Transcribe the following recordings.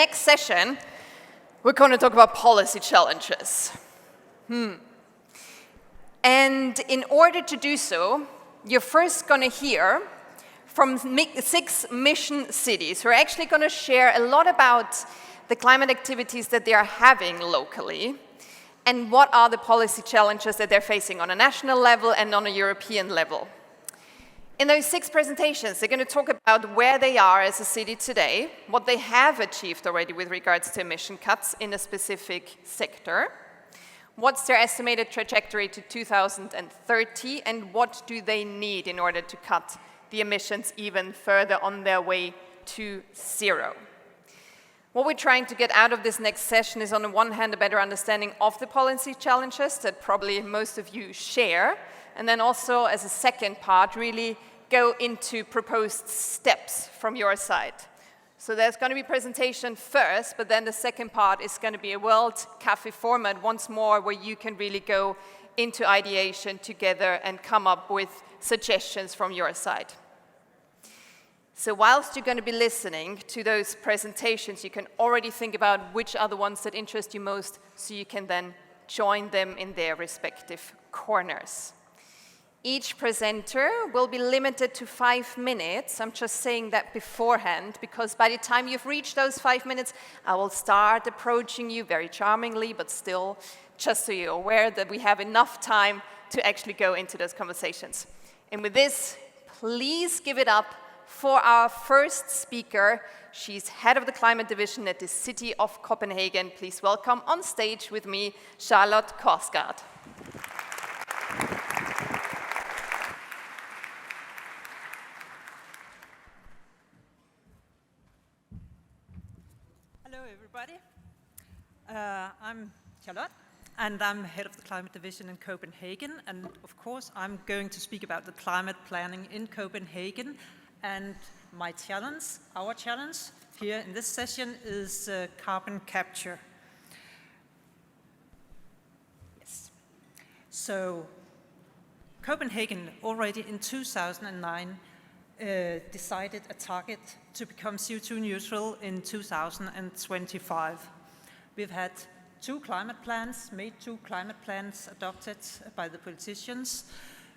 next session, we're going to talk about policy challenges. And in order to do so, you're first going to hear from 6 mission cities who are actually going to share a lot about the climate activities that they are having locally and what are the policy challenges that they're facing on a national level and on a European level. In those 6 presentations, they're going to talk about where they are as a city today, what they have achieved already with regards to emission cuts in a specific sector, what's their estimated trajectory to 2030, and what do they need in order to cut the emissions even further on their way to zero. What we're trying to get out of this next session is, on the one hand, a better understanding of the policy challenges that probably most of you share, and then also, as a second part, really go into proposed steps from your side. So there's going to be presentation first, but then the second part is going to be a World Café format once more, where you can really go into ideation together and come up with suggestions from your side. So whilst you're going to be listening to those presentations, you can already think about which are the ones that interest you most, so you can then join them in their respective corners. Each presenter will be limited to 5 minutes. I'm just saying that beforehand, because by the time you've reached those 5 minutes, I will start approaching you very charmingly, but still, just so you're aware that we have enough time to actually go into those conversations. And with this, please give it up for our first speaker. She's head of the climate division at the City of Copenhagen. Please welcome on stage with me, Charlotte Korsgaard. Hello, everybody. I'm Charlotte, and I'm head of the climate division in Copenhagen. And of course, I'm going to speak about the climate planning in Copenhagen. And my challenge, our challenge here in this session, is carbon capture. Yes. So Copenhagen already in 2009 decided a target to become CO2 neutral in 2025. We've had 2 climate plans, made 2 climate plans adopted by the politicians.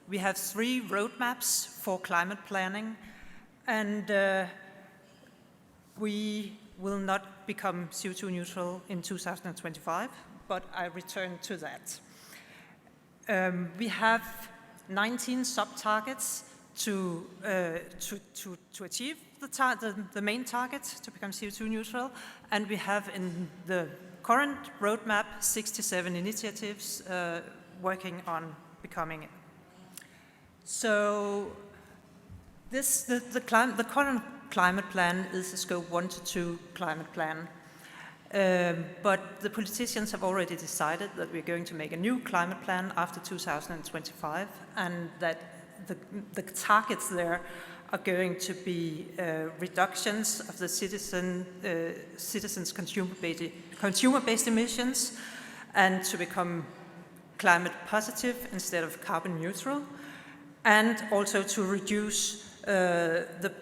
We have 3 roadmaps for climate planning, and we will not become CO2 neutral in 2025, but I return to that. We have 19 sub-targets to achieve the main target to become CO2 neutral, and we have in the current roadmap 67 initiatives working on becoming it. So the current climate plan is a scope 1 to 2 climate plan. But the politicians have already decided that we're going to make a new climate plan after 2025, and that the targets there are going to be reductions of the citizens' consumer-based emissions, and to become climate positive instead of carbon neutral, and also to reduce the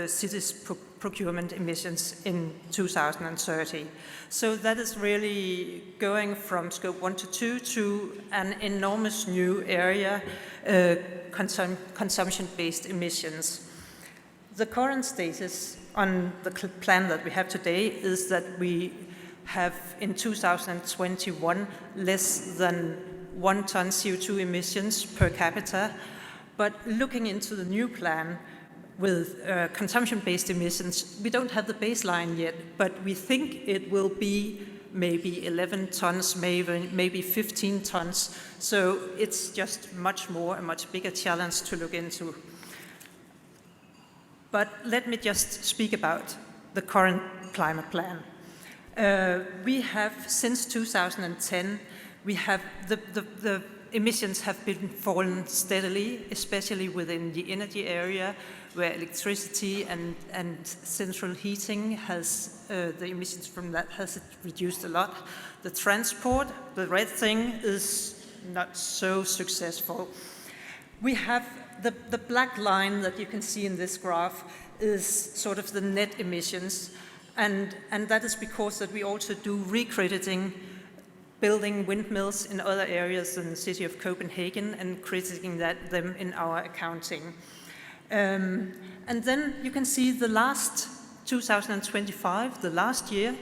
cities' procurement emissions in 2030. So that is really going from scope 1 to 2 to an enormous new area, consumption-based emissions. The current status on the plan that we have today is that we have in 2021 less than 1 ton CO2 emissions per capita. But looking into the new plan with consumption-based emissions, we don't have the baseline yet, but we think it will be maybe 11 tons, maybe 15 tons. So it's just much more, a much bigger challenge to look into. But let me just speak about the current climate plan. We have, since 2010, we have the emissions have been falling steadily, especially within the energy area, where electricity and central heating has, the emissions from that has reduced a lot. The transport, the red thing, is not so successful. We have the black line that you can see in this graph is sort of the net emissions. And that is because that we also do recrediting building windmills in other areas in the city of Copenhagen and crediting them in our accounting. And then you can see the last 2025, the last year,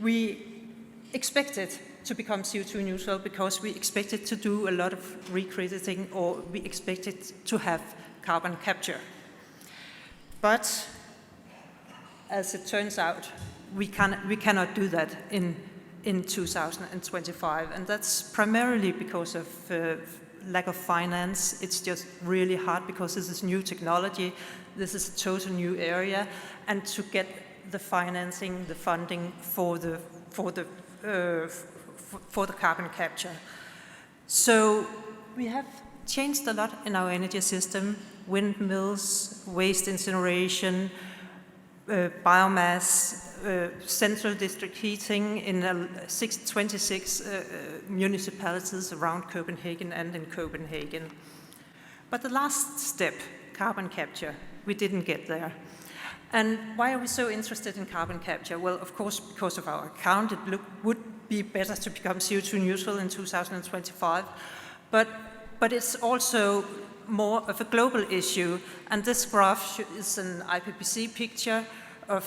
we expected to become CO2 neutral because we expected to do a lot of recrediting, or we expected to have carbon capture. But as it turns out, we cannot do that in 2025, and that's primarily because of lack of finance. It's just really hard because this is new technology, this is a total new area, and to get the financing, the funding for the carbon capture. So we have changed a lot in our energy system: windmills, waste incineration, biomass, central district heating in 26 municipalities around Copenhagen and in Copenhagen. But the last step, carbon capture, we didn't get there. And why are we so interested in carbon capture? Well, of course, because of our account, it would be better to become CO2 neutral in 2025. But it's also more of a global issue. And this graph is an IPCC picture of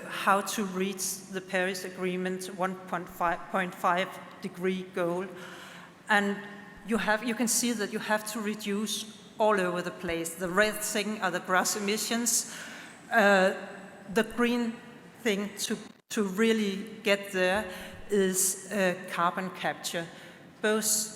how to reach the Paris Agreement 1.5 degree goal. And you can see that you have to reduce all over the place. The red thing are the gross emissions. The green thing to really get there is carbon capture, both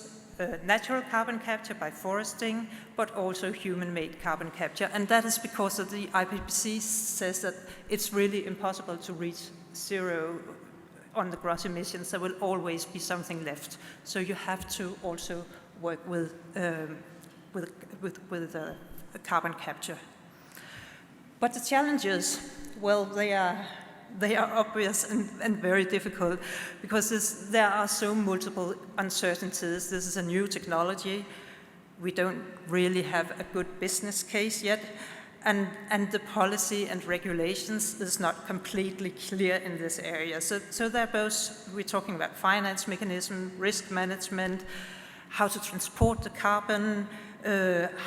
natural carbon capture by foresting, but also human-made carbon capture. And that is because of the IPCC says that it's really impossible to reach zero on the gross emissions. There will always be something left. So you have to also work with carbon capture. But the challenges, well, they are obvious and very difficult because there are so multiple uncertainties. This is a new technology. We don't really have a good business case yet, and the policy and regulations is not completely clear in this area. So they're both, we're talking about finance mechanism, risk management, how to transport the carbon,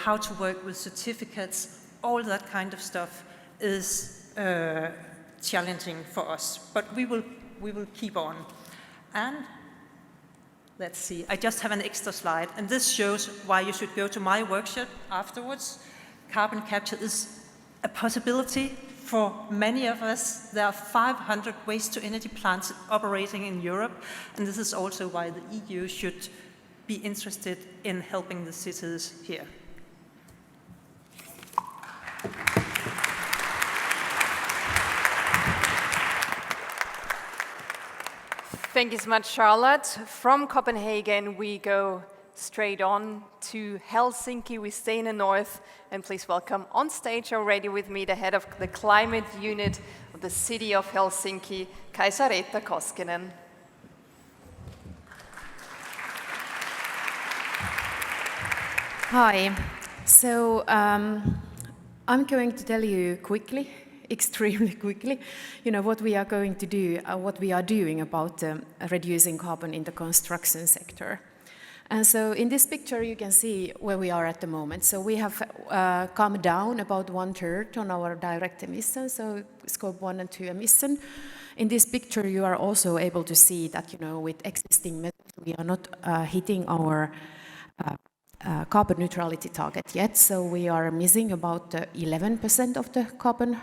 how to work with certificates. All that kind of stuff is challenging for us, but we will keep on. And let's see, I just have an extra slide, and this shows why you should go to my workshop afterwards. Carbon capture is a possibility for many of us. There are 500 waste-to-energy plants operating in Europe, and this is also why the EU should be interested in helping the cities here. Thank you so much, Charlotte. From Copenhagen, we go straight on to Helsinki. We stay in the north, and please welcome on stage already with me the head of the climate unit of the city of Helsinki, Kaisa-Reetta Koskinen. Hi. So I'm going to tell you quickly, extremely quickly, what we are going to do, what we are doing about reducing carbon in the construction sector. And so in this picture you can see where we are at the moment. So we have come down about 1/3 on our direct emissions, so scope 1 and 2 emission. In this picture you are also able to see that with existing methods we are not hitting our carbon neutrality target yet, so we are missing about 11% of the carbon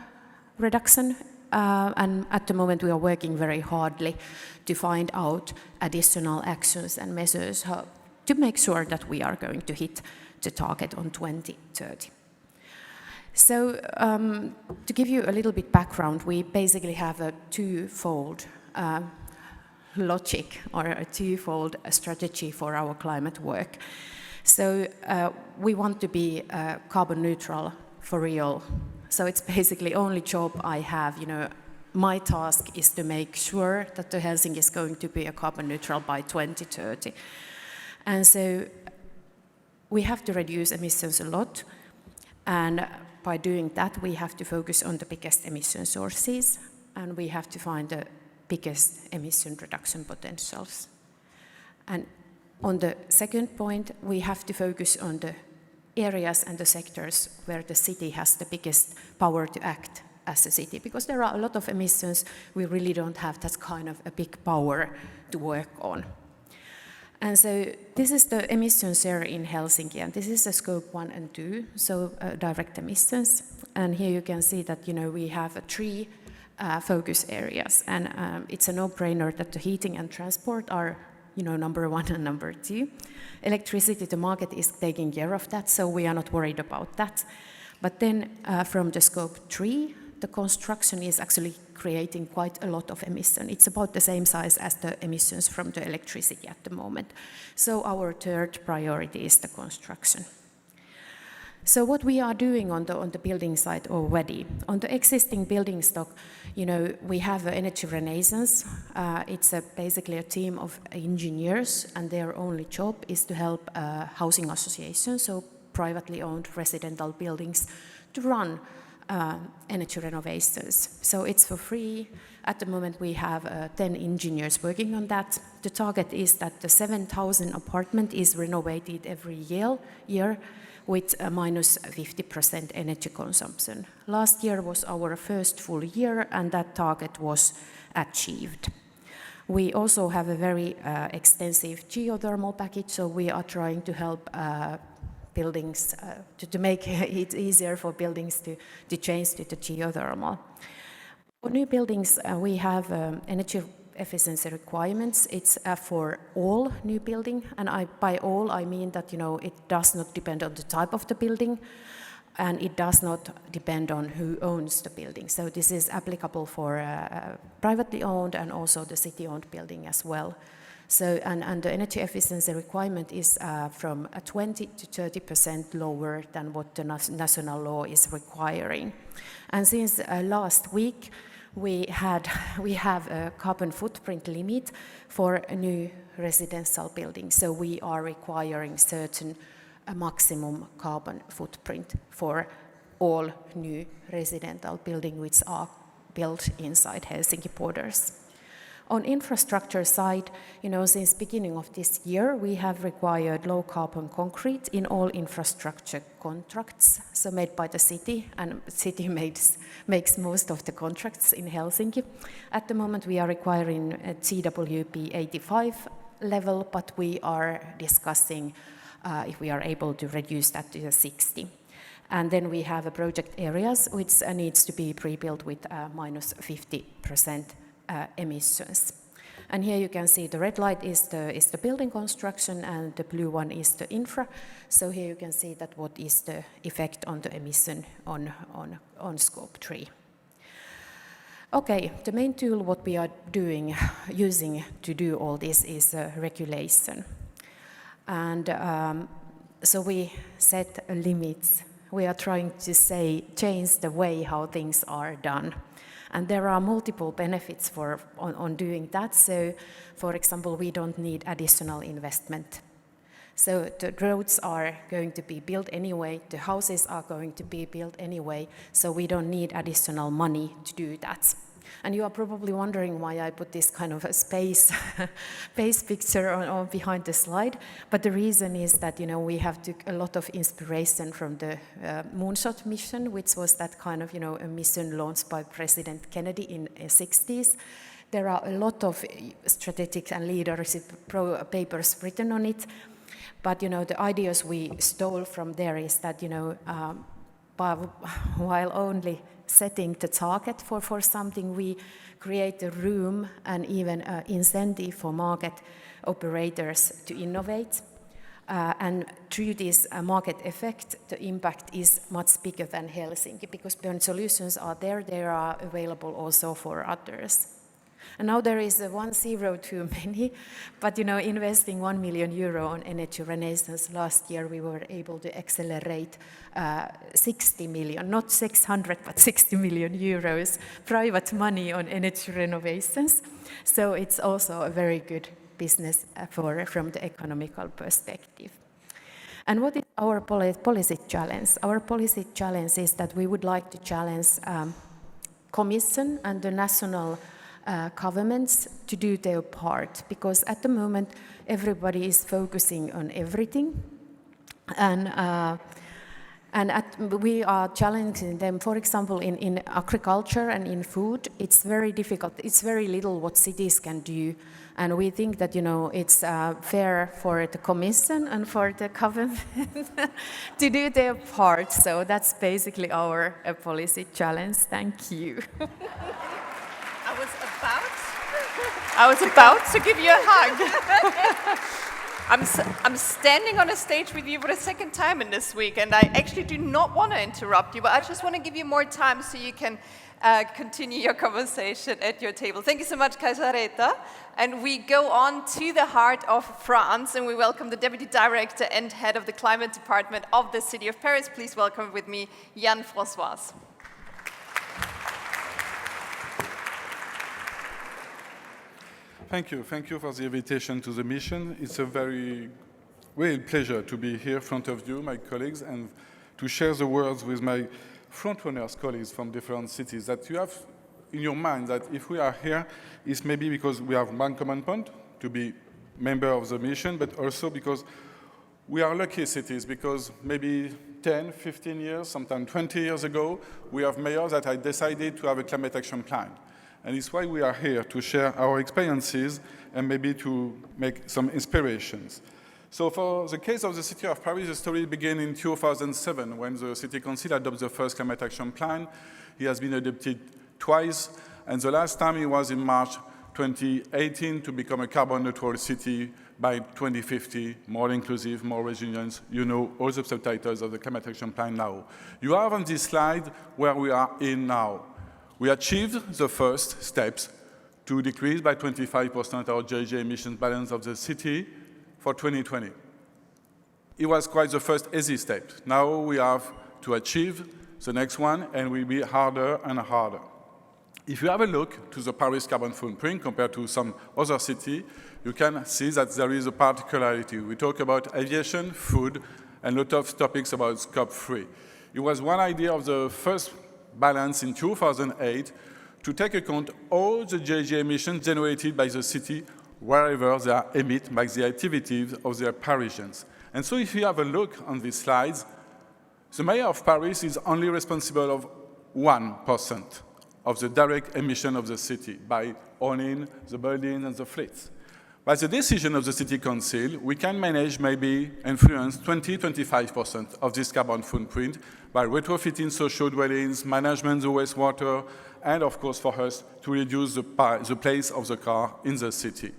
reduction, and at the moment we are working very hardly to find out additional actions and measures to make sure that we are going to hit the target on 2030. So to give you a little bit background, we basically have a twofold logic or a twofold strategy for our climate work. So we want to be carbon neutral for real. So it's basically only job I have. My task is to make sure that the Helsinki is going to be a carbon neutral by 2030. And so we have to reduce emissions a lot. And by doing that, we have to focus on the biggest emission sources. and we have to find the biggest emission reduction potentials. And on the second point, we have to focus on the areas and the sectors where the city has the biggest power to act as a city, because there are a lot of emissions we really don't have that kind of a big power to work on. And so this is the emission share in Helsinki, and this is the scope 1 and 2, so direct emissions. And here you can see that we have 3 focus areas, and it's a no-brainer that the heating and transport are number 1 and number 2. Electricity, the market is taking care of that, so we are not worried about that. But then from the scope 3, the construction is actually creating quite a lot of emission. It's about the same size as the emissions from the electricity at the moment. So our third priority is the construction. So what we are doing on the building side already, on the existing building stock, we have an energy renaissance. It's basically a team of engineers, and their only job is to help housing associations, so privately owned residential buildings, to run energy renovations. So it's for free. At the moment we have 10 engineers working on that. The target is that the 7,000 apartment is renovated every year with a minus 50% energy consumption. Last year was our first full year, and that target was achieved. We also have a very extensive geothermal package, so we are trying to help buildings to make it easier for buildings to change to the geothermal. For new buildings, we have energy efficiency requirements. It's for all new building, and by all I mean that it does not depend on the type of the building, and it does not depend on who owns the building. So this is applicable for privately owned and also the city-owned building as well. So and the energy efficiency requirement is from 20 to 30% lower than what the national law is requiring. And since last week, we have a carbon footprint limit for a new residential building. So we are requiring certain maximum carbon footprint for all new residential buildings which are built inside Helsinki borders. On infrastructure side, since beginning of this year, we have required low carbon concrete in all infrastructure contracts, so made by the city, and the city makes most of the contracts in Helsinki. At the moment, we are requiring a GWP 85 level, but we are discussing if we are able to reduce that to 60. And then we have project areas which needs to be pre-built with minus 50% emissions. And here you can see the red light is the building construction, and the blue one is the infra. So here you can see that what is the effect on the emission on scope 3. Okay, the main tool what we are using to do all this is regulation. And so we set limits. We are trying to change the way how things are done. And there are multiple benefits on doing that. So, for example, we don't need additional investment. So the roads are going to be built anyway, the houses are going to be built anyway, so we don't need additional money to do that. And you are probably wondering why I put this kind of a space picture on behind the slide. But the reason is that we have took a lot of inspiration from the moonshot mission, which was that kind of a mission launched by President Kennedy in the 60s. There are a lot of strategic and leadership papers written on it. But the ideas we stole from there is that while only setting the target for something, we create a room and even an incentive for market operators to innovate. And through this market effect, the impact is much bigger than Helsinki, because when solutions are there, they are available also for others. And now there is 1 too many, but investing €1 million on energy renaissance last year, we were able to accelerate 60 million, not 600, but 60 million euros private money on energy renovations. So it's also a very good business from the economical perspective. And what is our policy challenge? Our policy challenge is that we would like to challenge Commission and the national governments to do their part, because at the moment everybody is focusing on everything, and we are challenging them. For example, in agriculture and in food, it's very difficult. It's very little what cities can do, and we think that it's fair for the Commission and for the government to do their part. So that's basically our policy challenge. Thank you. I was about to give you a hug. I'm standing on a stage with you for the second time in this week, and I actually do not want to interrupt you, but I just want to give you more time so you can continue your conversation at your table. Thank you so much, Kaisareta. And we go on to the heart of France, and we welcome the Deputy Director and Head of the Climate Department of the City of Paris. Please welcome with me Yann François. Thank you for the invitation to the mission. It's a very real pleasure to be here in front of you, my colleagues, and to share the words with my frontrunners colleagues from different cities, that you have in your mind that if we are here, it's maybe because we have one common point, to be member of the mission, but also because we are lucky cities, because maybe 10, 15 years, sometimes 20 years ago, we have mayors that had decided to have a climate action plan. And it's why we are here, to share our experiences and maybe to make some inspirations. So for the case of the city of Paris, the story began in 2007 when the City Council adopted the first climate action plan. It has been adopted twice, and the last time it was in March 2018 to become a carbon neutral city by 2050, more inclusive, more resilient. You know all the subtitles of the climate action plan now. You have on this slide where we are in now. We achieved the first steps to decrease by 25% our GHG emissions balance of the city for 2020. It was quite the first easy step. Now we have to achieve the next one, and will be harder and harder. If you have a look to the Paris carbon footprint compared to some other city, you can see that there is a particularity. We talk about aviation, food, and a lot of topics about Scope 3. It was one idea of the first balance in 2008 to take account all the GHG emissions generated by the city wherever they are emitted by the activities of their Parisians. And so if you have a look on these slides, the mayor of Paris is only responsible of 1% of the direct emission of the city by owning the buildings and the fleets. By the decision of the City Council, we can manage, maybe influence 20-25% of this carbon footprint by retrofitting social dwellings, management the wastewater, and of course for us to reduce the place of the car in the city.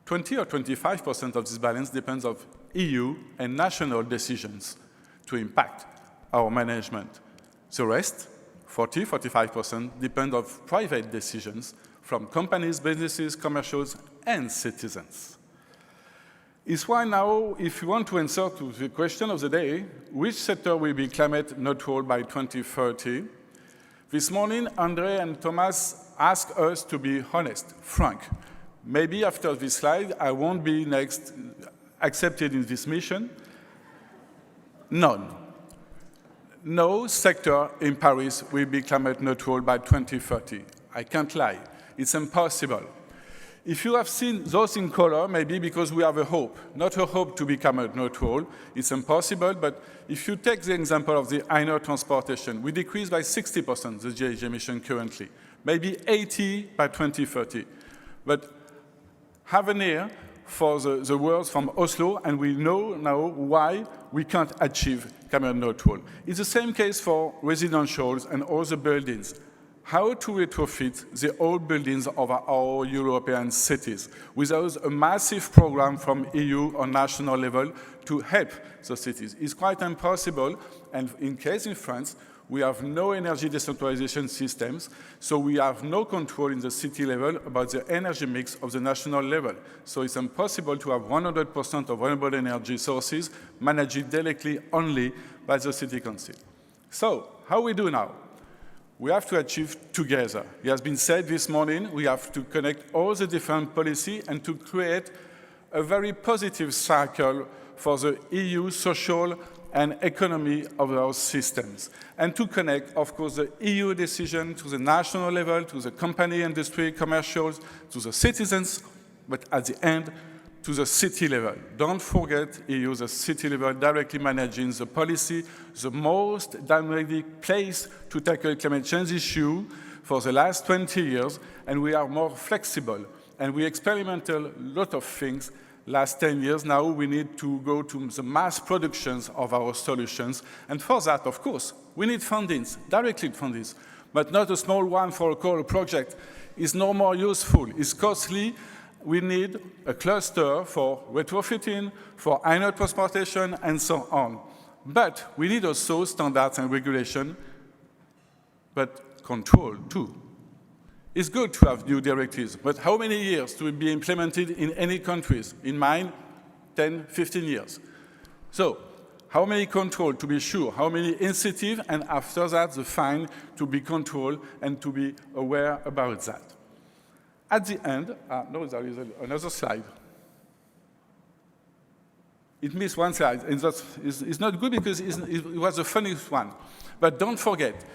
20 or 25% of this balance depends on EU and national decisions to impact our management. The rest, 40-45%, depend on private decisions from companies, businesses, commercials, and citizens. It's why now, if you want to answer to the question of the day, which sector will be climate neutral by 2030? This morning, Andre and Thomas asked us to be honest, frank. Maybe after this slide, I won't be next accepted in this mission. None. No sector in Paris will be climate neutral by 2030. I can't lie. It's impossible. If you have seen those in color, maybe because we have a hope, not a hope to be climate neutral. It's impossible, but if you take the example of the inner transportation, we decrease by 60% the GHG emission currently, maybe 80% by 2030. But have an ear for the words from Oslo, and we know now why we can't achieve climate neutral. It's the same case for residentials and all the buildings. How to retrofit the old buildings of our European cities without a massive program from EU or national level to help the cities. It's quite impossible, and in case in France, we have no energy decentralization systems, so we have no control in the city level about the energy mix of the national level. So it's impossible to have 100% of renewable energy sources managed directly only by the City Council. So, how we do now? We have to achieve together. It has been said this morning, we have to connect all the different policies and to create a very positive cycle for the EU social and economy of our systems. And to connect, of course, the EU decision to the national level, to the company, industry, commercials, to the citizens, but at the end, to the city level. Don't forget EU, the city level directly managing the policy, the most dynamic place to tackle climate change issue for the last 20 years, and we are more flexible. And we experimented a lot of things last 10 years. Now we need to go to the mass productions of our solutions. And for that, of course, we need fundings, directly fundings, but not a small one for a core project. It's no more useful, it's costly. We need a cluster for retrofitting, for anode transportation, and so on. But we need also standards and regulation, but control too. It's good to have new directives, but how many years to be implemented in any countries? In mine, 10, 15 years. So, how many control to be sure? How many incentive? And after that, the fine to be controlled and to be aware about that. At the end, no, there is another slide. It missed one slide, and it's not good because it was the funniest one. But don't forget,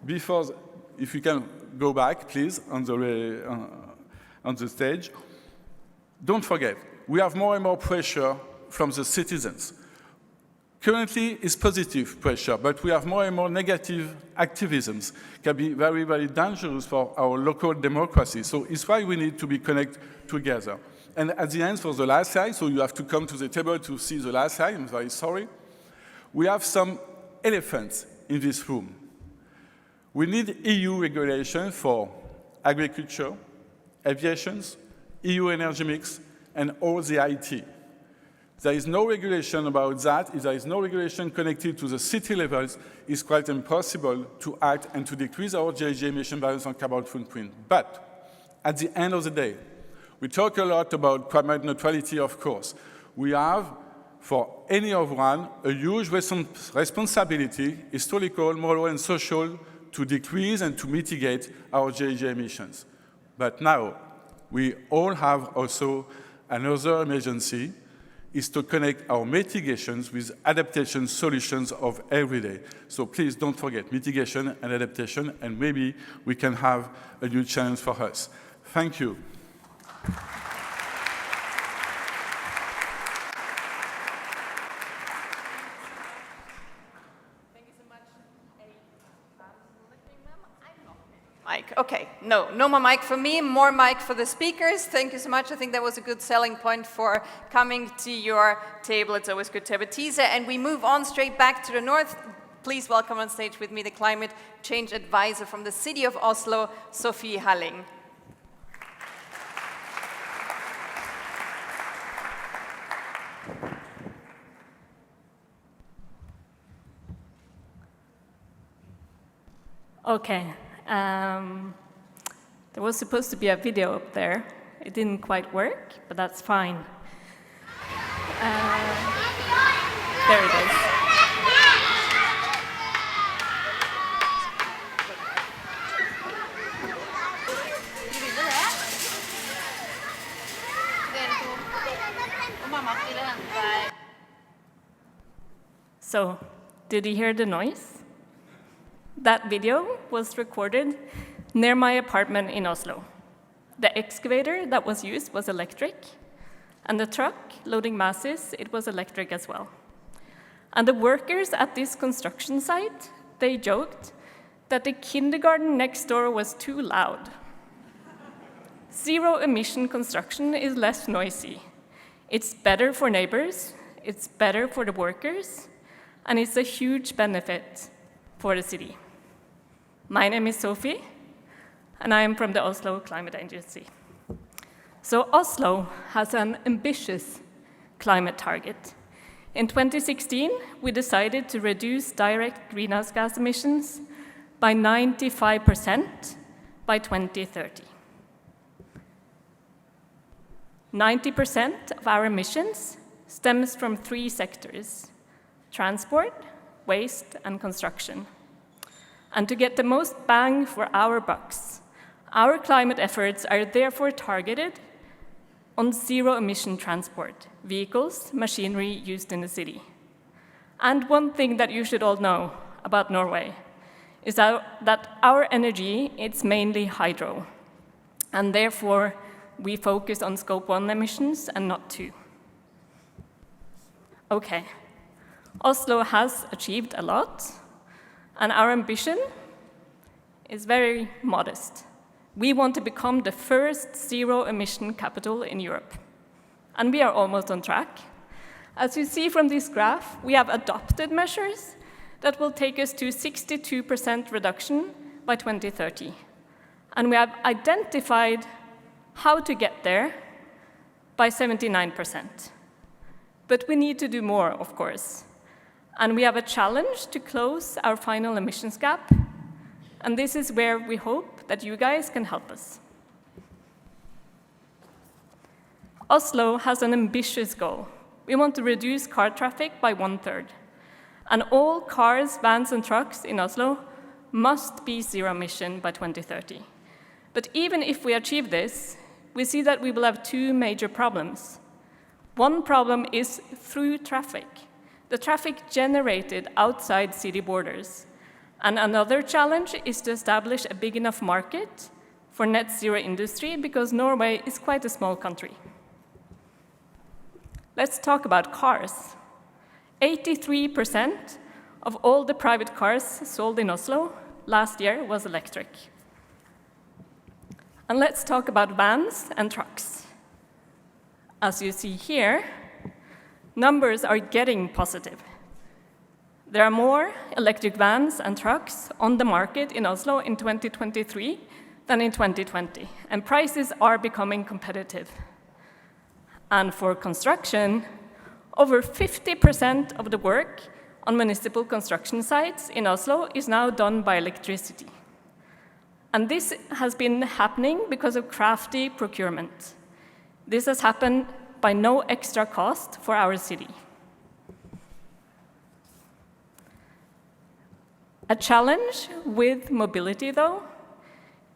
if you can go back, please, on the stage, don't forget, we have more and more pressure from the citizens. Currently, it's positive pressure, but we have more and more negative activisms. Can be very, very dangerous for our local democracy. So it's why we need to be connected together. And at the end, for the last slide, so you have to come to the table to see the last slide, I'm very sorry. We have some elephants in this room. We need EU regulation for agriculture, aviation, EU energy mix, and all the IT. There is no regulation about that. If there is no regulation connected to the city levels, it's quite impossible to act and to decrease our GHG emission balance and carbon footprint. But at the end of the day, we talk a lot about climate neutrality, of course. We have, for any of one, a huge responsibility, historical, moral, and social, to decrease and to mitigate our GHG emissions. But now, we all have also another emergency, is to connect our mitigations with adaptation solutions of every day. So please don't forget mitigation and adaptation, and maybe we can have a new challenge for us. Thank you. Mic. Okay, no more mic for me, more mic for the speakers. Thank you so much. I think that was a good selling point for coming to your table. It's always good to have a teaser. And we move on straight back to the north. Please welcome on stage with me the climate change advisor from the city of Oslo, Sophie Halling. Okay. There was supposed to be a video up there. It didn't quite work, but that's fine. There it is. So, did you hear the noise? That video was recorded near my apartment in Oslo. The excavator that was used was electric, and the truck loading masses, it was electric as well. And the workers at this construction site, they joked that the kindergarten next door was too loud. Zero-emission construction is less noisy. It's better for neighbors, it's better for the workers, and it's a huge benefit for the city. My name is Sophie, and I am from the Oslo Climate Agency. So Oslo has an ambitious climate target. In 2016, we decided to reduce direct greenhouse gas emissions by 95% by 2030. 90% of our emissions stems from 3 sectors: transport, waste, and construction. And to get the most bang for our bucks, our climate efforts are therefore targeted on zero-emission transport, vehicles, machinery used in the city. And one thing that you should all know about Norway is that our energy, it's mainly hydro. And therefore, we focus on Scope 1 emissions and not 2. Okay, Oslo has achieved a lot, and our ambition is very modest. We want to become the first zero-emission capital in Europe, and we are almost on track. As you see from this graph, we have adopted measures that will take us to 62% reduction by 2030. And we have identified how to get there by 79%. But we need to do more, of course. And we have a challenge to close our final emissions gap. And this is where we hope that you guys can help us. Oslo has an ambitious goal. We want to reduce car traffic by 1/3. And all cars, vans, and trucks in Oslo must be zero emission by 2030. But even if we achieve this, we see that we will have two major problems. One problem is through traffic, the traffic generated outside city borders. And another challenge is to establish a big enough market for net zero industry, because Norway is quite a small country. Let's talk about cars. 83% of all the private cars sold in Oslo last year was electric. And let's talk about vans and trucks. As you see here, numbers are getting positive. There are more electric vans and trucks on the market in Oslo in 2023 than in 2020, and prices are becoming competitive. And for construction, over 50% of the work on municipal construction sites in Oslo is now done by electricity. And this has been happening because of crafty procurement. This has happened by no extra cost for our city. A challenge with mobility, though,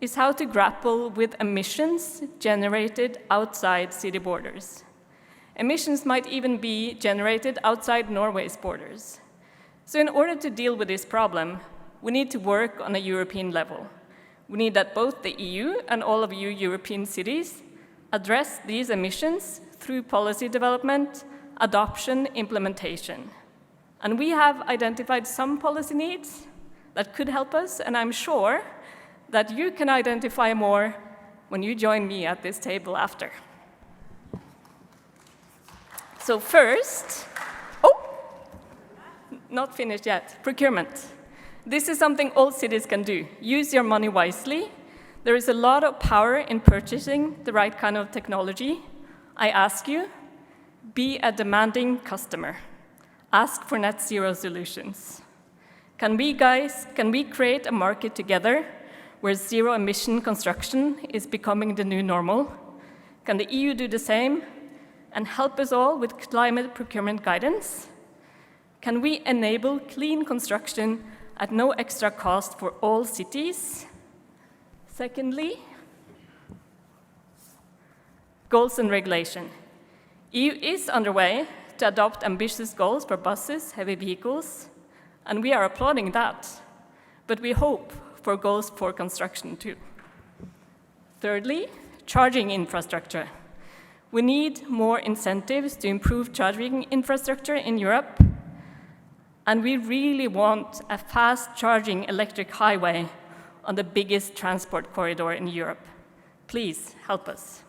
is how to grapple with emissions generated outside city borders. Emissions might even be generated outside Norway's borders. So in order to deal with this problem, we need to work on a European level. We need that both the EU and all of you European cities address these emissions through policy development, adoption, implementation. And we have identified some policy needs that could help us, and I'm sure that you can identify more when you join me at this table after. So first, not finished yet, procurement. This is something all cities can do. Use your money wisely. There is a lot of power in purchasing the right kind of technology. I ask you, be a demanding customer. Ask for net zero solutions. Can we create a market together where zero emission construction is becoming the new normal? Can the EU do the same and help us all with climate procurement guidance? Can we enable clean construction at no extra cost for all cities? Secondly, goals and regulation. EU is underway to adopt ambitious goals for buses, heavy vehicles, and we are applauding that, but we hope for goals for construction too. Thirdly, charging infrastructure. We need more incentives to improve charging infrastructure in Europe, and we really want a fast charging electric highway on the biggest transport corridor in Europe. Please help us.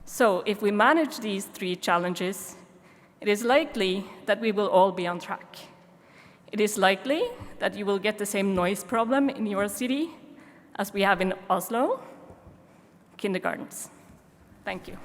So if we manage these three challenges, it is likely that we will all be on track. It is likely that you will get the same noise problem in your city as we have in Oslo, kindergartens. Thank you.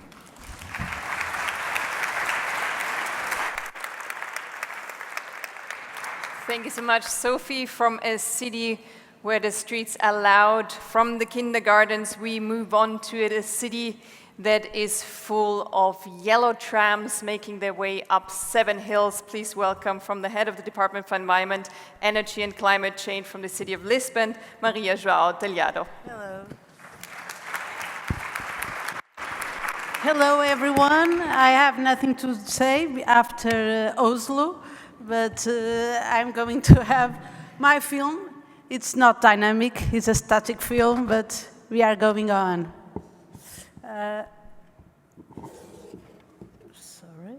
Thank you so much, Sophie. From a city where the streets are loud, from the kindergartens, we move on to a city that is full of yellow trams making their way up 7 hills. Please welcome, from the head of the Department for Environment, Energy and Climate Change from the city of Lisbon, Maria João Telhado. Hello. Hello, everyone. I have nothing to say after Oslo. but I'm going to have my film. It's not dynamic, it's a static film, but we are going on. Sorry.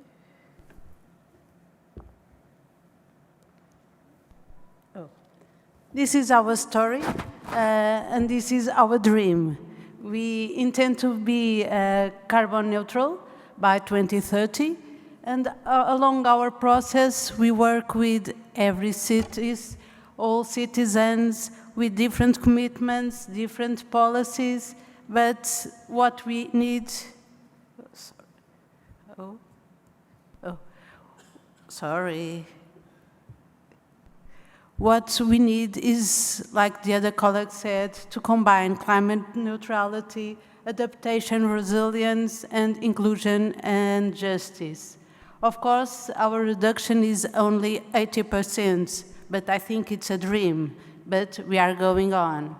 Oh. This is our story, and this is our dream. We intend to be carbon neutral by 2030, and along our process, we work with every cities, all citizens, with different commitments, different policies, but what we need, sorry. What we need is, like the other colleague said, to combine climate neutrality, adaptation, resilience, and inclusion and justice. Of course, our reduction is only 80%, but I think it's a dream, but we are going on.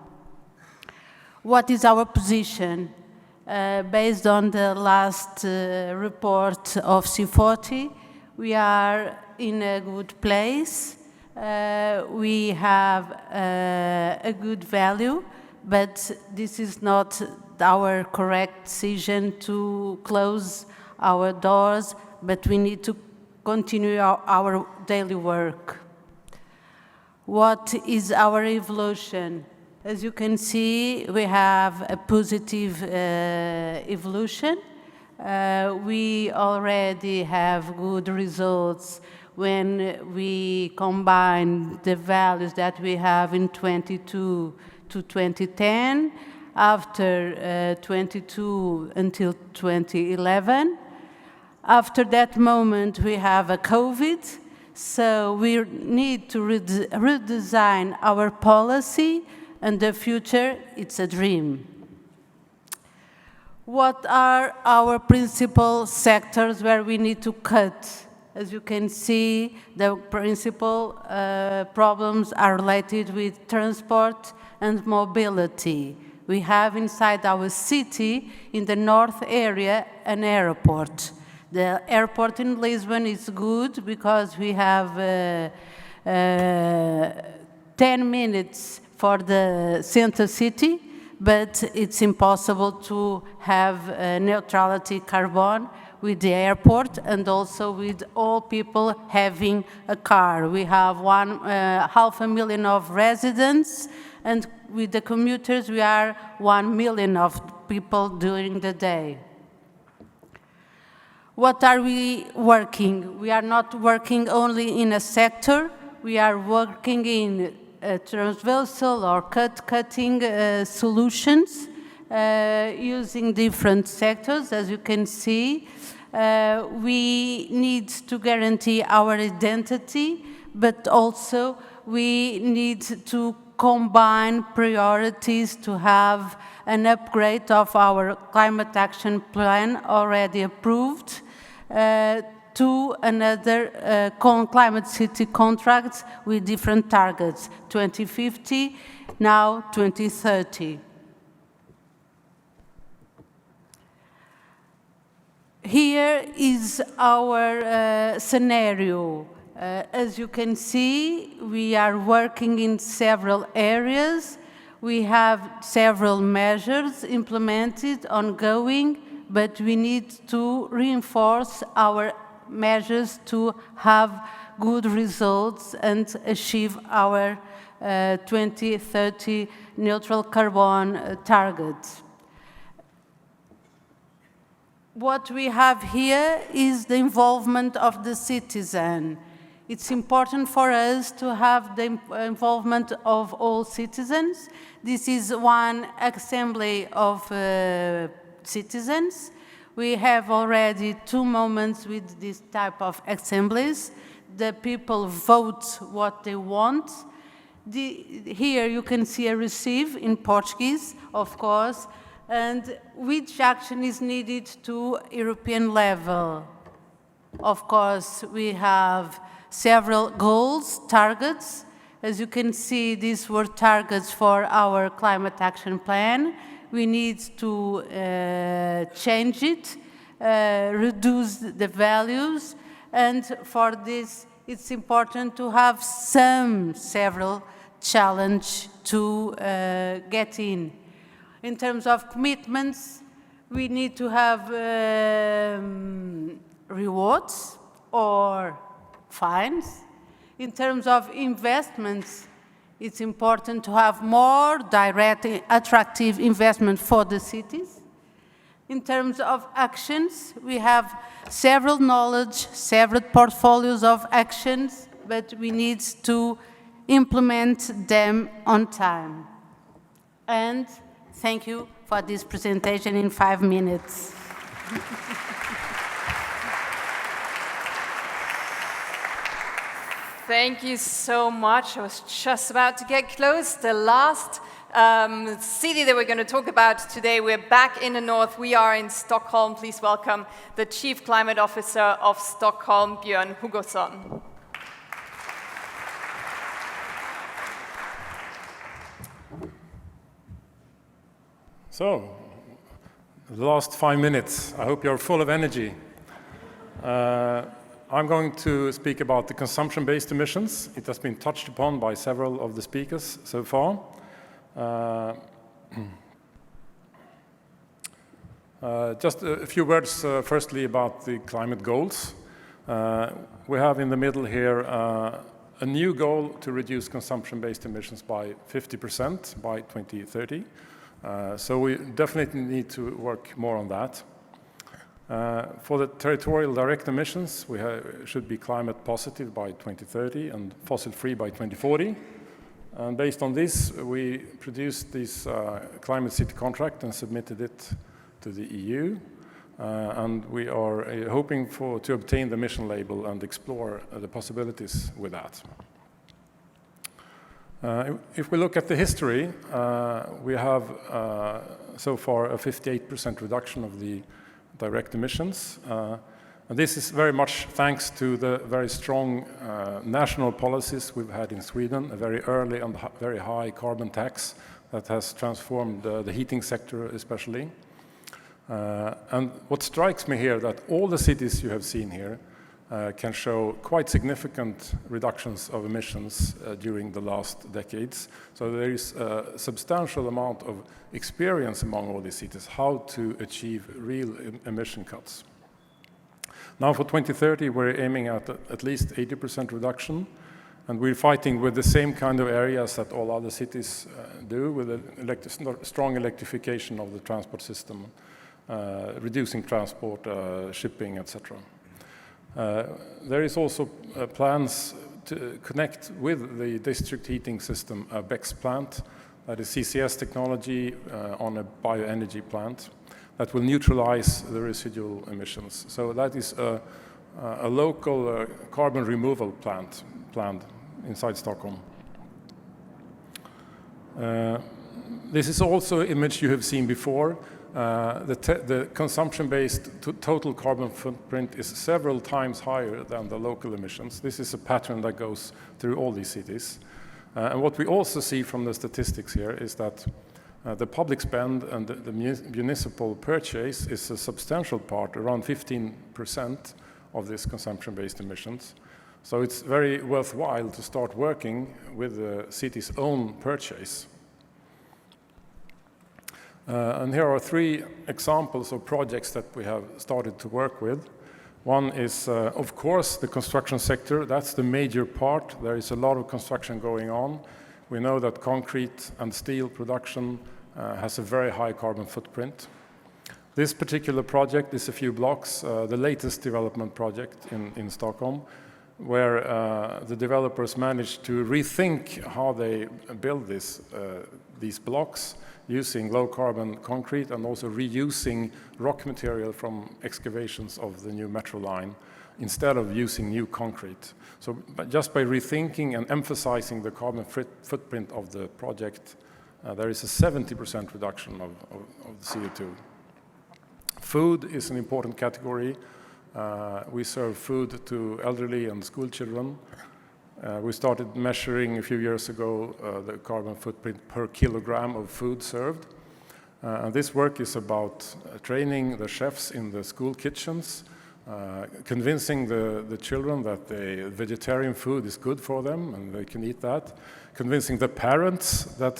What is our position? Based on the last report of C40, we are in a good place. We have a good value, but this is not our correct decision to close our doors, but we need to continue our daily work. What is our evolution? As you can see, we have a positive evolution. We already have good results when we combine the values that we have in 22 to 2010, after 22 until 2011. After that moment, we have a COVID, so we need to redesign our policy, and the future, it's a dream. What are our principal sectors where we need to cut? As you can see, the principal problems are related with transport and mobility. We have inside our city, in the north area, an airport. The airport in Lisbon is good because we have 10 minutes for the center city, but it's impossible to have neutrality carbon with the airport and also with all people having a car. We have 500,000 of residents, and with the commuters we are 1 million of people during the day. What are we working? We are not working only in a sector, we are working in transversal or cutting solutions using different sectors. As you can see, we need to guarantee our identity, but also we need to combine priorities to have an upgrade of our climate action plan already approved to another climate city contracts with different targets, 2050, now 2030. Here is our scenario. As you can see, we are working in several areas. We have several measures implemented, ongoing, but we need to reinforce our measures to have good results and achieve our 2030 neutral carbon targets. What we have here is the involvement of the citizen. It's important for us to have the involvement of all citizens. This is one assembly of citizens. We have already 2 moments with this type of assemblies. The people vote what they want. Here you can see a receive in Portuguese, of course, and which action is needed to European level. Of course, we have several goals, targets. As you can see, these were targets for our climate action plan. We need to change it, reduce the values, and for this it's important to have several challenge to get in. In terms of commitments, we need to have rewards or fines. In terms of investments, it's important to have more direct, attractive investment for the cities. In terms of actions, we have several knowledge, several portfolios of actions, but we need to implement them on time. And thank you for this presentation in 5 minutes. Thank you so much. I was just about to get close. The last city that we're going to talk about today, we're back in the north. We are in Stockholm. Please welcome the Chief Climate Officer of Stockholm, Björn Hugosson. So, the last 5 minutes, I hope you're full of energy. I'm going to speak about the consumption-based emissions. It has been touched upon by several of the speakers so far. Just a few words, firstly, about the climate goals. We have in the middle here a new goal to reduce consumption-based emissions by 50% by 2030. So we definitely need to work more on that. For the territorial direct emissions, we should be climate positive by 2030 and fossil-free by 2040. And based on this, we produced this climate city contract and submitted it to the EU. And we are hoping to obtain the emission label and explore the possibilities with that. If we look at the history, we have so far a 58% reduction of the direct emissions. And this is very much thanks to the very strong national policies we've had in Sweden, a very early and very high carbon tax that has transformed the heating sector especially. And what strikes me here that all the cities you have seen here can show quite significant reductions of emissions during the last decades. So there is a substantial amount of experience among all these cities how to achieve real emission cuts. Now for 2030, we're aiming at least 80% reduction, and we're fighting with the same kind of areas that all other cities do, with a strong electrification of the transport system, reducing transport, shipping, etc. There is also plans to connect with the district heating system, a BECCS plant, that is CCS technology on a bioenergy plant that will neutralize the residual emissions. So that is a local carbon removal plant planned inside Stockholm. This is also an image you have seen before. The consumption-based total carbon footprint is several times higher than the local emissions. This is a pattern that goes through all these cities. And what we also see from the statistics here is that the public spend and the municipal purchase is a substantial part, around 15% of this consumption-based emissions. So it's very worthwhile to start working with the city's own purchase. And here are 3 examples of projects that we have started to work with. One is, of course, the construction sector. That's the major part. There is a lot of construction going on. We know that concrete and steel production has a very high carbon footprint. This particular project is a few blocks, the latest development project in Stockholm, where the developers managed to rethink how they build these blocks, using low-carbon concrete and also reusing rock material from excavations of the new metro line instead of using new concrete. So just by rethinking and emphasizing the carbon footprint of the project, there is a 70% reduction of CO2. Food is an important category. We serve food to elderly and school children. We started measuring a few years ago the carbon footprint per kilogram of food served. And this work is about training the chefs in the school kitchens convincing the children that the vegetarian food is good for them and they can eat that, convincing the parents that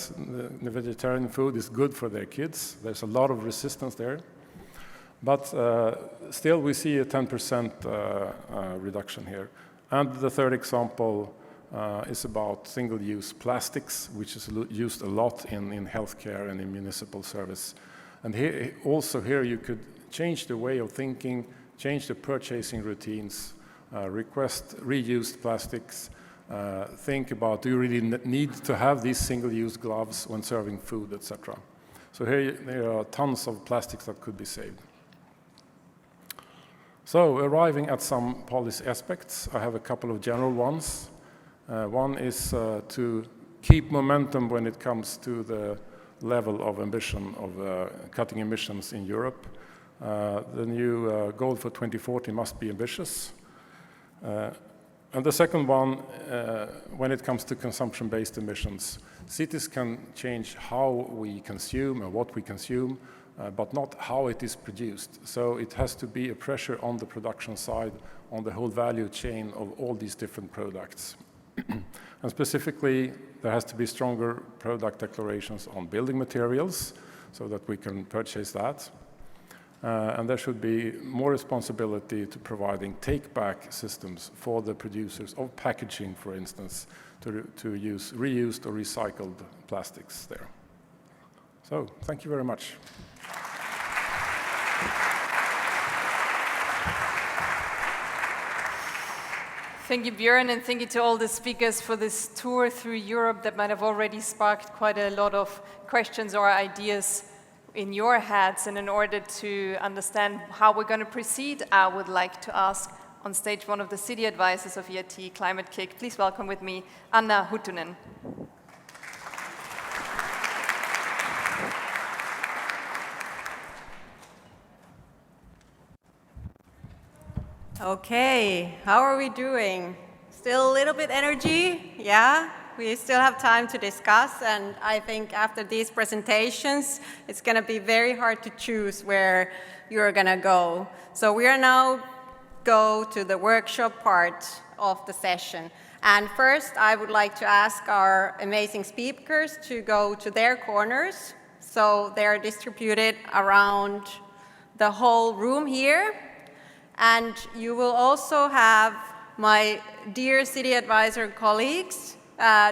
the vegetarian food is good for their kids. There's a lot of resistance there. But still we see a 10% reduction here. And the third example is about single-use plastics, which is used a lot in healthcare and in municipal service. And here you could change the way of thinking, change the purchasing routines, request reused plastics, think about, do you really need to have these single-use gloves when serving food, etc. So here there are tons of plastics that could be saved. So arriving at some policy aspects, I have a couple of general ones. One is to keep momentum when it comes to the level of ambition of cutting emissions in Europe. The new goal for 2040 must be ambitious. And the second one, when it comes to consumption-based emissions, cities can change how we consume and what we consume, but not how it is produced. So it has to be a pressure on the production side, on the whole value chain of all these different products. And specifically, there has to be stronger product declarations on building materials so that we can purchase that. And there should be more responsibility to providing take-back systems for the producers of packaging, for instance, to use reused or recycled plastics there. So, thank you very much. Thank you, Björn, and thank you to all the speakers for this tour through Europe that might have already sparked quite a lot of questions or ideas in your heads. And in order to understand how we're going to proceed, I would like to ask on stage one of the city advisors of EIT Climate Kick. Please welcome with me Anna Huttunen. Okay, how are we doing? Still a little bit energy? Yeah? We still have time to discuss, and I think after these presentations, it's going to be very hard to choose where you're going to go. So we are now go to the workshop part of the session. And first, I would like to ask our amazing speakers to go to their corners. So they're distributed around the whole room here. And you will also have my dear city advisor colleagues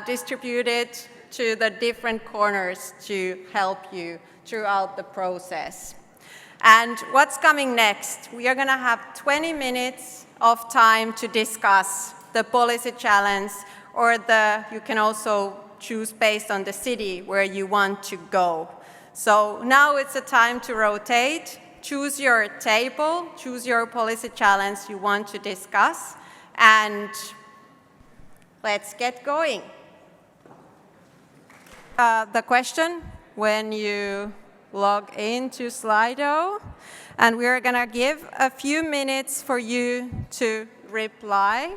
distributed to the different corners to help you throughout the process. And what's coming next? We are going to have 20 minutes of time to discuss the policy challenge, or you can also choose based on the city where you want to go. So now it's a time to rotate. Choose your table, choose your policy challenge you want to discuss, and let's get going. The question when you log into Slido, and we're going to give a few minutes for you to reply,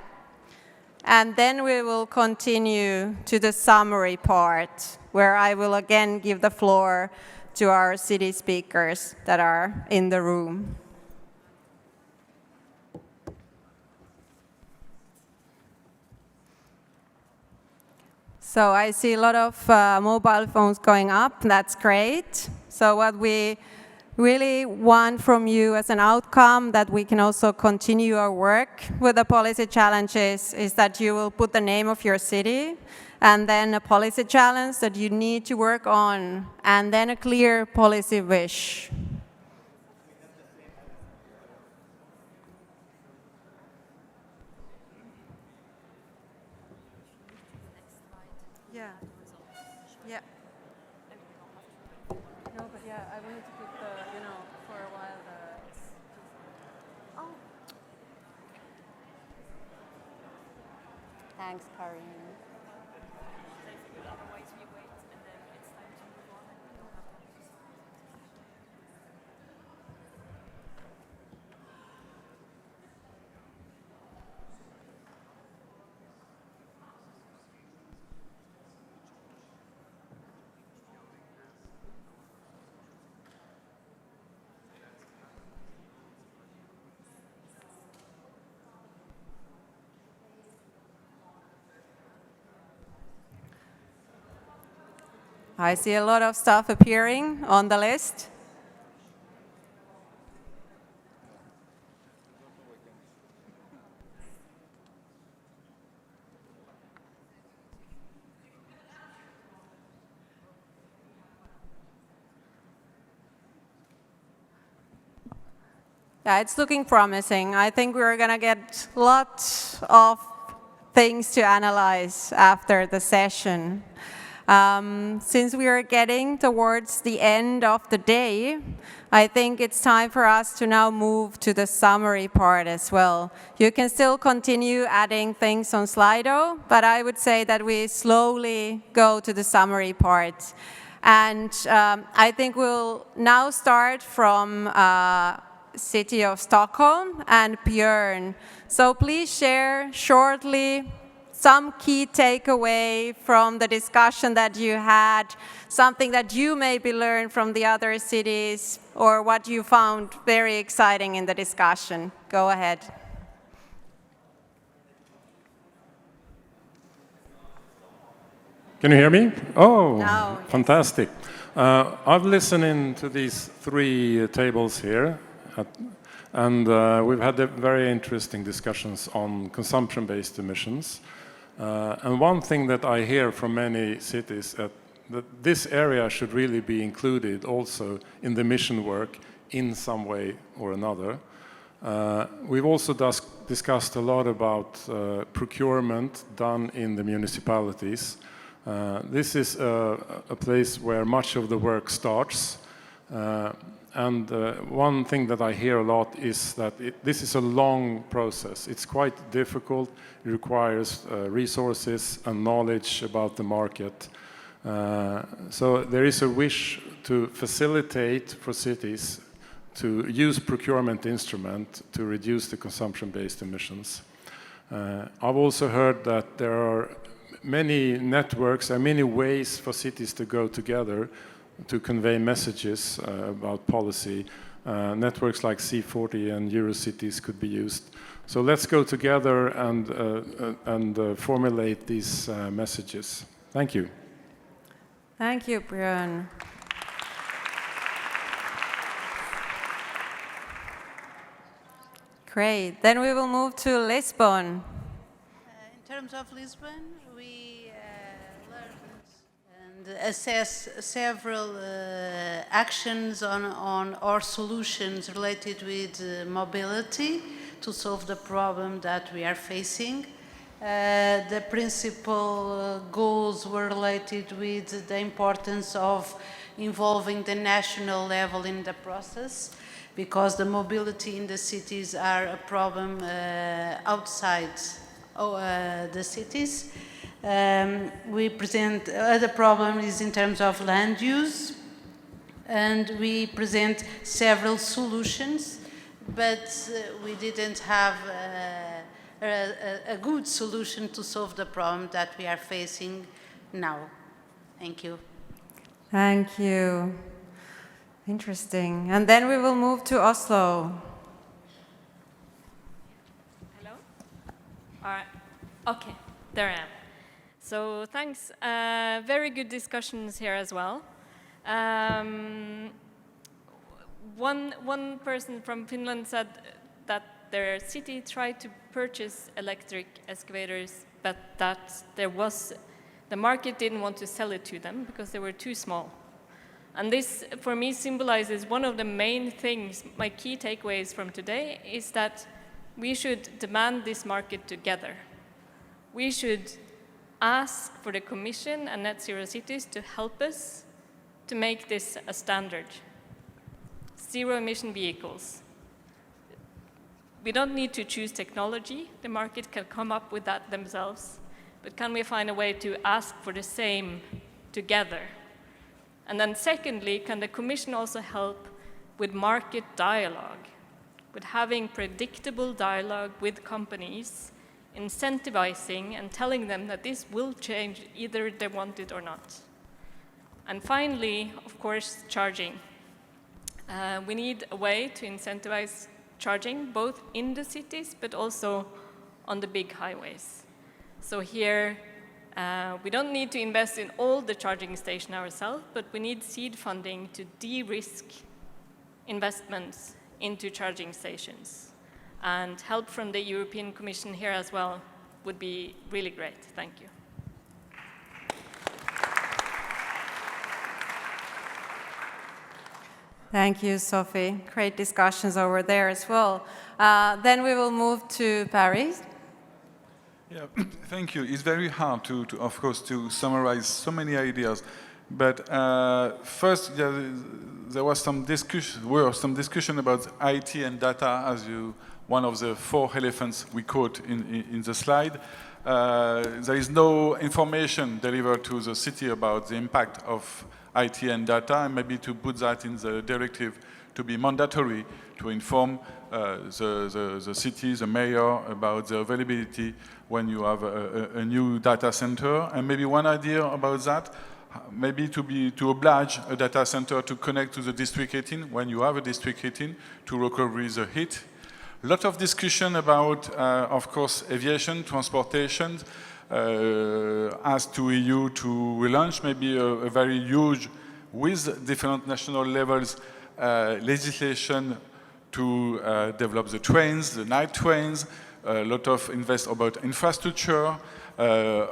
and then we will continue to the summary part, where I will again give the floor to our city speakers that are in the room. So I see a lot of mobile phones going up. That's great. So what we really want from you as an outcome, that we can also continue our work with the policy challenges, is that you will put the name of your city, and then a policy challenge that you need to work on, and then a clear policy wish. Yeah. Yeah. No, but yeah, I wanted to put the, for a while Oh. Thanks, Karin. I see a lot of stuff appearing on the list. Yeah, it's looking promising. I think we're going to get lots of things to analyze after the session. Since we are getting towards the end of the day, I think it's time for us to now move to the summary part as well. You can still continue adding things on Slido, but I would say that we slowly go to the summary part. And I think we'll now start from City of Stockholm and Björn. So please share shortly some key takeaway from the discussion that you had, something that you maybe learned from the other cities, or what you found very exciting in the discussion. Go ahead. Can you hear me? Oh, Now, yes. fantastic. I've listened in to these three tables here, and we've had very interesting discussions on consumption-based emissions. And one thing that I hear from many cities that this area should really be included also in the emission work in some way or another. We've also discussed a lot about procurement done in the municipalities. This is a place where much of the work starts. And one thing that I hear a lot is that this is a long process. It's quite difficult. It requires resources and knowledge about the market. So there is a wish to facilitate for cities to use procurement instrument to reduce the consumption-based emissions. I've also heard that there are many networks and many ways for cities to go together to convey messages about policy. Networks like C40 and Eurocities could be used. So let's go together and formulate these messages. Thank you. Thank you, Björn. Great. Then we will move to Lisbon. In terms of Lisbon, we learned and assessed several actions on or solutions related with mobility to solve the problem that we are facing. The principal goals were related with the importance of involving the national level in the process, because the mobility in the cities are a problem outside the cities. We present other problem is in terms of land use, and we present several solutions, but we didn't have a good solution to solve the problem that we are facing now. Thank you. Thank you. Interesting. And then we will move to Oslo. Hello? All right. Okay, there I am. So thanks. Very good discussions here as well. One person from Finland said that their city tried to purchase electric excavators, but that the market didn't want to sell it to them because they were too small. And this, for me, symbolizes one of the main things, my key takeaways from today, is that we should demand this market together. We should ask for the Commission and Net Zero Cities to help us to make this a standard. Zero-emission vehicles. We don't need to choose technology. The market can come up with that themselves. But can we find a way to ask for the same together? And then secondly, can the Commission also help with market dialogue, with having predictable dialogue with companies, incentivizing and telling them that this will change either they want it or not. And finally, of course, charging. We need a way to incentivize charging, both in the cities, but also on the big highways. So here, We don't need to invest in all the charging station ourselves, but we need seed funding to de-risk investments into charging stations. And help from the European Commission here as well would be really great. Thank you. Thank you, Sophie. Great discussions over there as well. Then we will move to Paris. Yeah, thank you. It's very hard of course, to summarize so many ideas. But first, there was some discussion about IT and data as one of the 4 elephants we quote in the slide. There is no information delivered to the city about the impact of IT and data, and maybe to put that in the directive to be mandatory to inform the city, the mayor, about the availability when you have a new data center. And maybe one idea about that, maybe to oblige a data center to connect to the district heating when you have a district heating to recover the heat. A lot of discussion about, of course, aviation, transportation, asked to EU to relaunch maybe a very huge, with different national levels, legislation to develop the trains, the night trains, a lot of invest about infrastructure,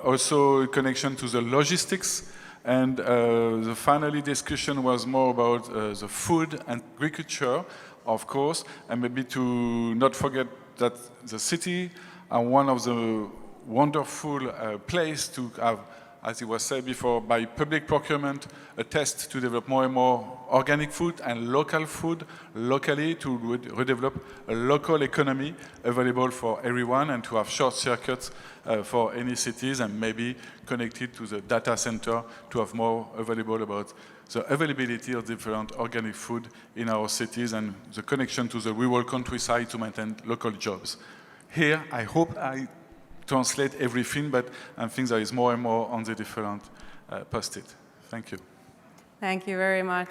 also connection to the logistics, and the final discussion was more about the food and agriculture, of course, and maybe to not forget that the city are one of the wonderful place to have, as it was said before, by public procurement, a test to develop more and more organic food and local food locally to redevelop a local economy available for everyone and to have short circuits for any cities and maybe connected to the data center to have more available about the availability of different organic food in our cities and the connection to the rural countryside to maintain local jobs. Here, I hope I translate everything, but I think there is more and more on the different post-it. Thank you. Thank you very much.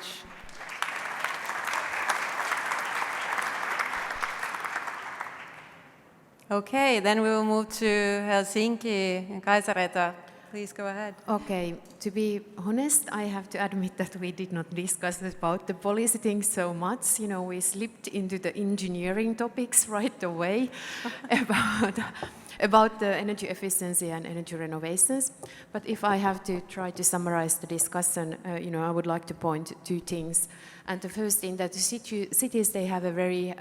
Okay, then we will move to Helsinki. Kaisareta, please go ahead. Okay, to be honest, I have to admit that we did not discuss about the policy things so much. You know, we slipped into the engineering topics right away about the energy efficiency and energy renovations. But if I have to try to summarize the discussion, I would like to point 2 things. And the first thing that the cities, they have a very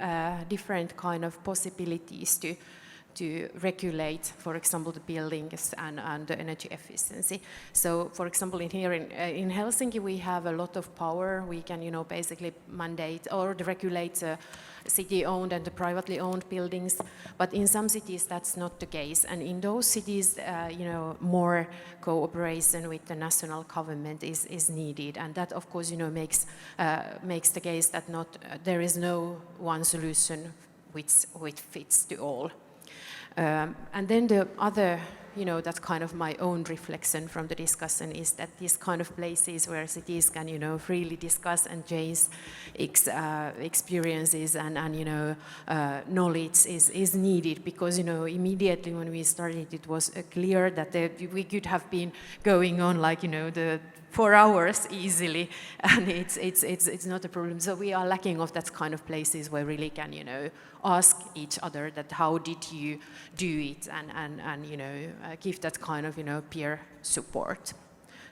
different kind of possibilities to regulate, for example, the buildings and the energy efficiency. So, for example, in Helsinki, we have a lot of power. We can, basically mandate or regulate city-owned and the privately owned buildings. But in some cities, that's not the case. And in those cities, more cooperation with the national government is needed. And that, of course, makes the case that there is no one solution which fits to all. And then the other, that's kind of my own reflection from the discussion is that these kind of places where cities can, freely discuss and change experiences and knowledge is needed because, immediately when we started, it was clear that we could have been going on like, the 4 hours easily, and it's not a problem. So we are lacking of that kind of places where really can, ask each other that how did you do it and give that kind of, peer support.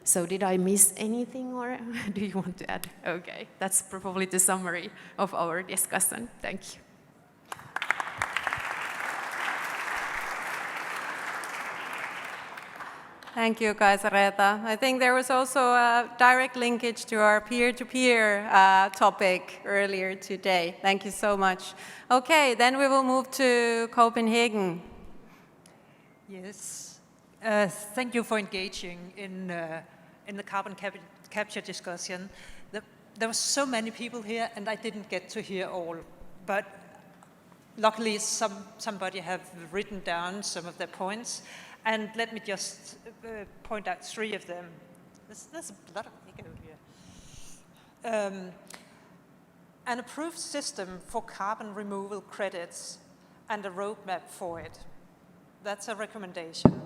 So did I miss anything or do you want to add? Okay, that's probably the summary of our discussion. Thank you. Thank you, Kaisareta. I think there was also a direct linkage to our peer-to-peer topic earlier today. Thank you so much. Okay, then we will move to Copenhagen. Yes. Thank you for engaging in the carbon capture discussion. There were so many people here, and I didn't get to hear all. But luckily, somebody have written down some of their points. And let me just point out 3 of them. There's a lot of echo here. An approved system for carbon removal credits and a roadmap for it. That's a recommendation.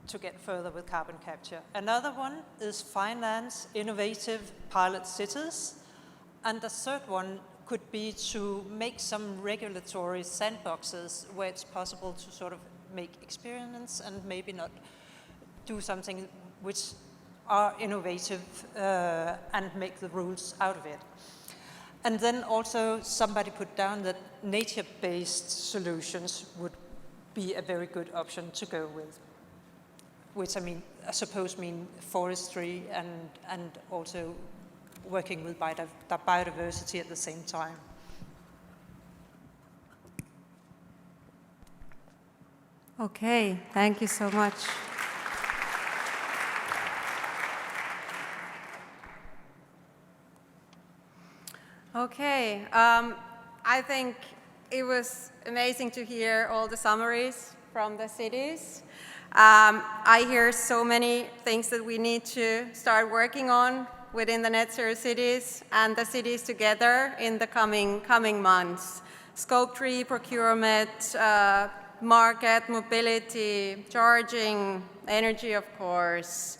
to get further with carbon capture. Another one is finance innovative pilot cities. And the third one could be to make some regulatory sandboxes where it's possible to sort of make experiments and maybe not do something which are innovative and make the rules out of it. And then also somebody put down that nature-based solutions would be a very good option to go with, which I suppose mean forestry and also working with biodiversity at the same time. Okay, thank you so much. Okay, I think it was amazing to hear all the summaries from the cities. I hear so many things that we need to start working on within the Net Zero cities and the cities together in the coming months. Scope 3 procurement, market, mobility, charging, energy of course,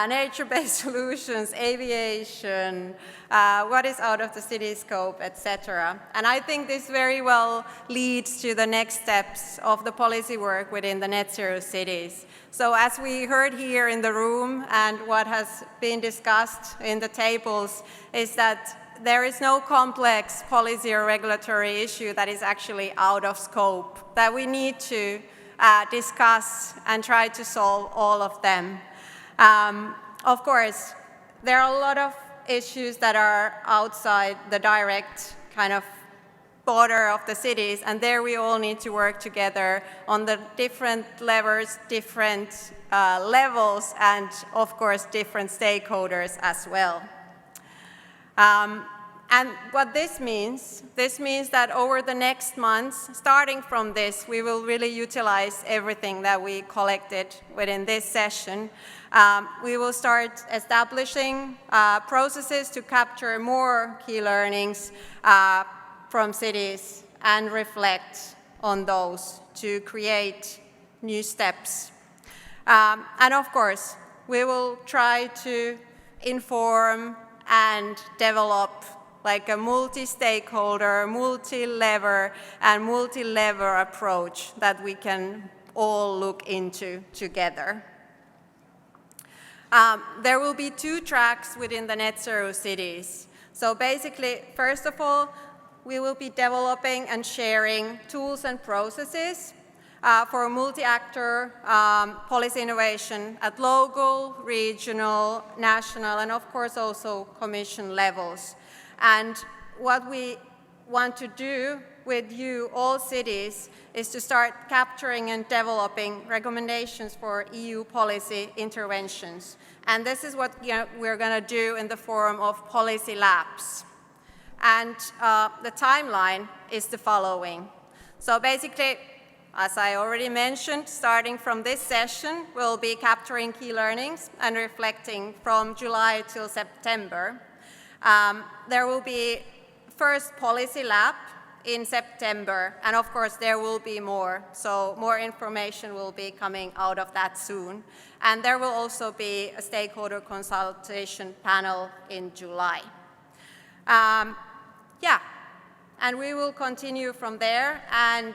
nature-based solutions, aviation, what is out of the city scope, etc. And I think this very well leads to the next steps of the policy work within the Net Zero cities. So as we heard here in the room and what has been discussed in the tables is that there is no complex policy or regulatory issue that is actually out of scope, that we need to discuss and try to solve all of them. Of course, there are a lot of issues that are outside the direct kind of border of the cities, and there we all need to work together on the different levers, different levels, and of course different stakeholders as well. And what this means that over the next months, starting from this, we will really utilize everything that we collected within this session. We will start establishing processes to capture more key learnings from cities and reflect on those to create new steps. And of course, we will try to inform and develop like a multi-stakeholder, multi-lever, and multi-lever approach that we can all look into together. There will be 2 tracks within the Net Zero cities. So basically, first of all, we will be developing and sharing tools and processes for multi-actor policy innovation at local, regional, national, and of course also Commission levels. And what we want to do with you, all cities, is to start capturing and developing recommendations for EU policy interventions. And this is what we're going to do in the form of policy labs. And the timeline is the following. So basically, as I already mentioned, starting from this session, we'll be capturing key learnings and reflecting from July till September. There will be first policy lab in September, and of course there will be more, so more information will be coming out of that soon. And there will also be a stakeholder consultation panel in July. Yeah, and we will continue from there, and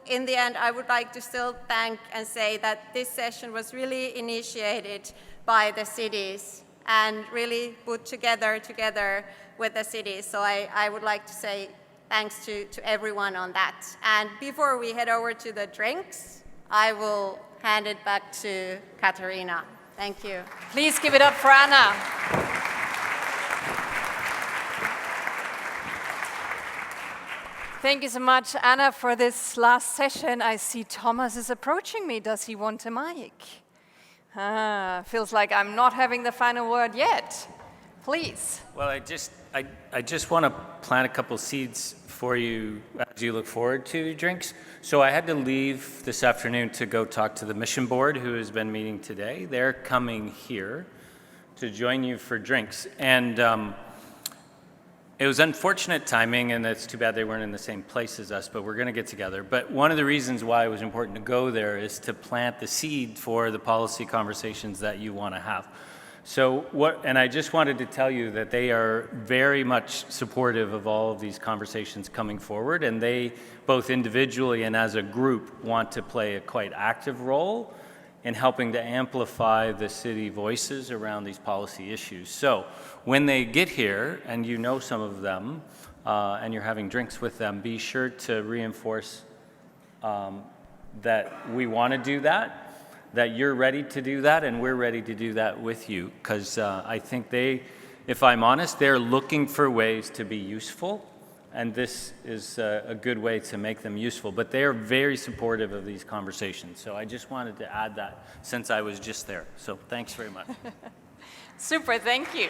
in the end, I would like to still thank and say that this session was really initiated by the cities and really put together with the cities. So I would like to say thanks to everyone on that. And before we head over to the drinks, I will hand it back to Katarina. Thank you. Please give it up for Anna. Thank you so much, Anna, for this last session. I see Thomas is approaching me. Does he want a mic? Feels like I'm not having the final word yet. Please. Well, I just want to plant a couple seeds for you as you look forward to drinks. So I had to leave this afternoon to go talk to the mission board who has been meeting today. They're coming here to join you for drinks. And It was unfortunate timing, and it's too bad they weren't in the same place as us, but we're going to get together. But one of the reasons why it was important to go there is to plant the seed for the policy conversations that you want to have. So and I just wanted to tell you that they are very much supportive of all of these conversations coming forward, and they, both individually and as a group, want to play a quite active role in helping to amplify the city voices around these policy issues. So when they get here, and you know some of them, and you're having drinks with them, be sure to reinforce that we want to do that you're ready to do that, and we're ready to do that with you. Because I think if I'm honest, they're looking for ways to be useful, and this is a good way to make them useful. But they are very supportive of these conversations. So I just wanted to add that since I was just there. So thanks very much. Super, thank you.